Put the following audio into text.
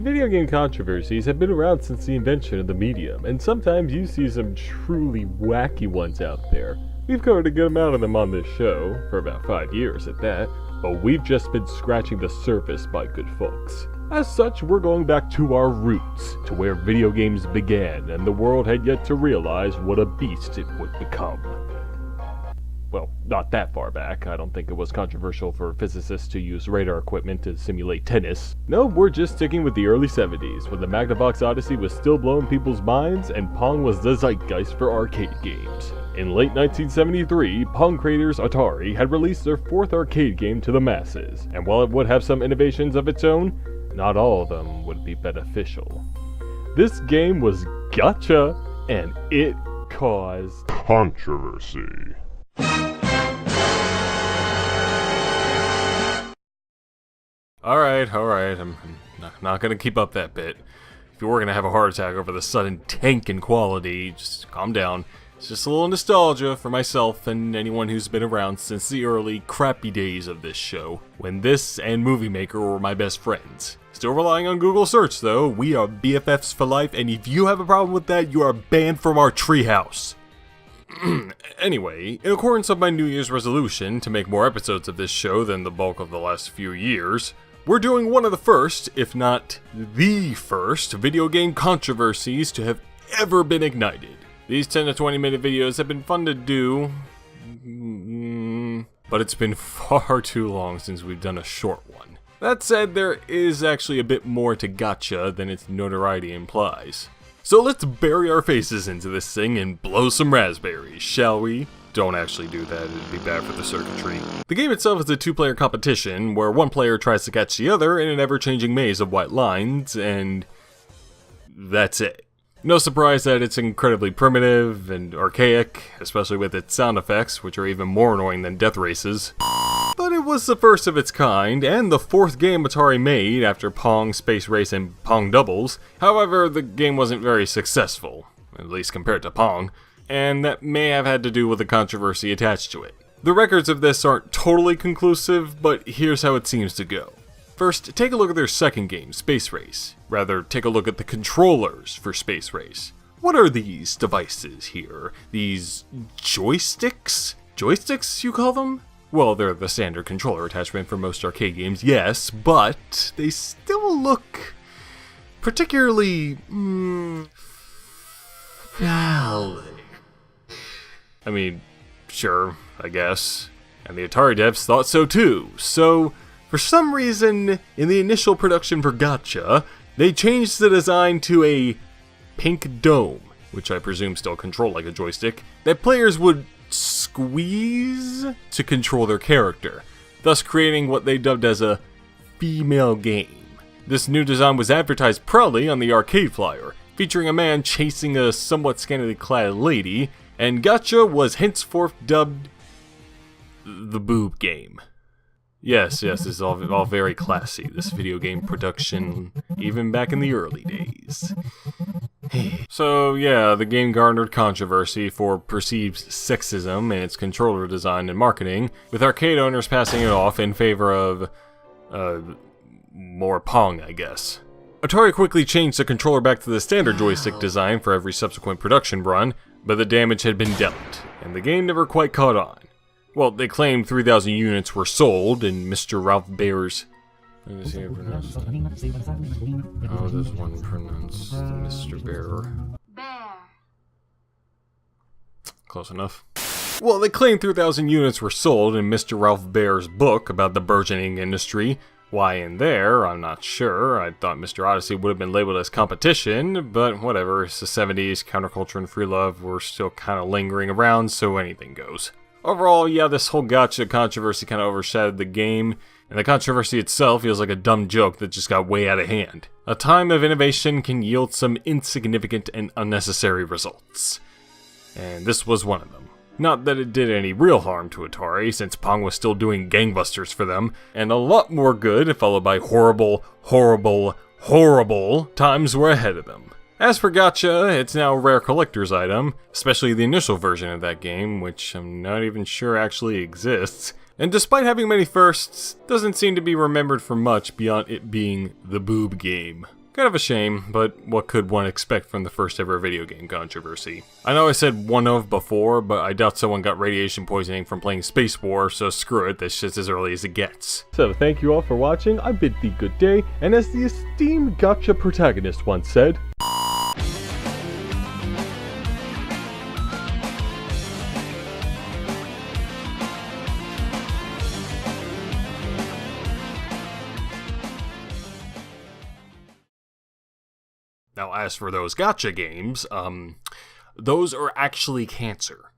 Video game controversies have been around since the invention of the medium, and sometimes you see some truly wacky ones out there. We've covered a good amount of them on this show, for about 5 years at that, but we've just been scratching the surface, my good folks. As such, we're going back to our roots, to where video games began, and the world had yet to realize what a beast it would become. Well, not that far back. I don't think it was controversial for physicists to use radar equipment to simulate tennis. No, we're just sticking with the early 70s, when the Magnavox Odyssey was still blowing people's minds and Pong was the zeitgeist for arcade games. In late 1973, Pong creators Atari had released their fourth arcade game to the masses, and while it would have some innovations of its own, not all of them would be beneficial. This game was Gotcha, and it caused controversy. Alright, I'm not gonna keep up that bit. If you were gonna have a heart attack over the sudden tank in quality, just calm down. It's just a little nostalgia for myself and anyone who's been around since the early, crappy days of this show, when this and Movie Maker were my best friends. Still relying on Google search though, we are BFFs for life, and if you have a problem with that, you are banned from our treehouse. Anyway, in accordance with my New Year's resolution to make more episodes of this show than the bulk of the last few years, we're doing one of the first, if not the first, video game controversies to have ever been ignited. These 10 to 20 minute videos have been fun to do, but it's been far too long since we've done a short one. That said, there is actually a bit more to Gotcha than its notoriety implies. So let's bury our faces into this thing and blow some raspberries, shall we? Don't actually do that, it'd be bad for the circuitry. The game itself is a two-player competition, where one player tries to catch the other in an ever-changing maze of white lines, and that's it. No surprise that it's incredibly primitive and archaic, especially with its sound effects, which are even more annoying than death races. But it was the first of its kind, and the fourth game Atari made after Pong, Space Race, and Pong Doubles. However, the game wasn't very successful, at least compared to Pong, and that may have had to do with the controversy attached to it. The records of this aren't totally conclusive, but here's how it seems to go. First, take a look at their second game, Space Race. Rather, take a look at the controllers for Space Race. What are these devices here? These joysticks? Joysticks, you call them? Well, they're the standard controller attachment for most arcade games, yes, but they still look particularly phallic. I mean, sure, I guess. And the Atari devs thought so too. So, for some reason, in the initial production for Gotcha, they changed the design to a pink dome, which I presume still control like a joystick, that players would squeeze to control their character, thus creating what they dubbed as a female game. This new design was advertised proudly on the arcade flyer, featuring a man chasing a somewhat scantily clad lady, and Gotcha was henceforth dubbed the boob game. Yes, this is all very classy, this video game production, even back in the early days. So yeah, the game garnered controversy for perceived sexism in its controller design and marketing, with arcade owners passing it off in favor of, more Pong, I guess. Atari quickly changed the controller back to the standard joystick design for every subsequent production run, but the damage had been dealt, and the game never quite caught on. Well, they claimed 3,000 units were sold, and Mr. Ralph Baer's... How does one pronounce Mr. Baer? Close enough. Well, they claimed 3,000 units were sold in Mr. Ralph Baer's book about the burgeoning industry. Why in there, I'm not sure. I thought Mr. Odyssey would have been labeled as competition, but whatever. It's the 70s, counterculture and free love were still kind of lingering around, so anything goes. Overall, yeah, this whole Gotcha controversy kind of overshadowed the game, and the controversy itself feels like a dumb joke that just got way out of hand. A time of innovation can yield some insignificant and unnecessary results. And this was one of them. Not that it did any real harm to Atari, since Pong was still doing gangbusters for them, and a lot more good, followed by horrible, horrible, horrible times were ahead of them. As for Gotcha, it's now a rare collector's item, especially the initial version of that game, which I'm not even sure actually exists. And despite having many firsts, doesn't seem to be remembered for much beyond it being the boob game. Kind of a shame, but what could one expect from the first ever video game controversy? I know I said one of before, but I doubt someone got radiation poisoning from playing Space War, so screw it, this shit's as early as it gets. So thank you all for watching, I bid thee good day, and as the esteemed gacha protagonist once said, Now as for those gacha games, those are actually cancer.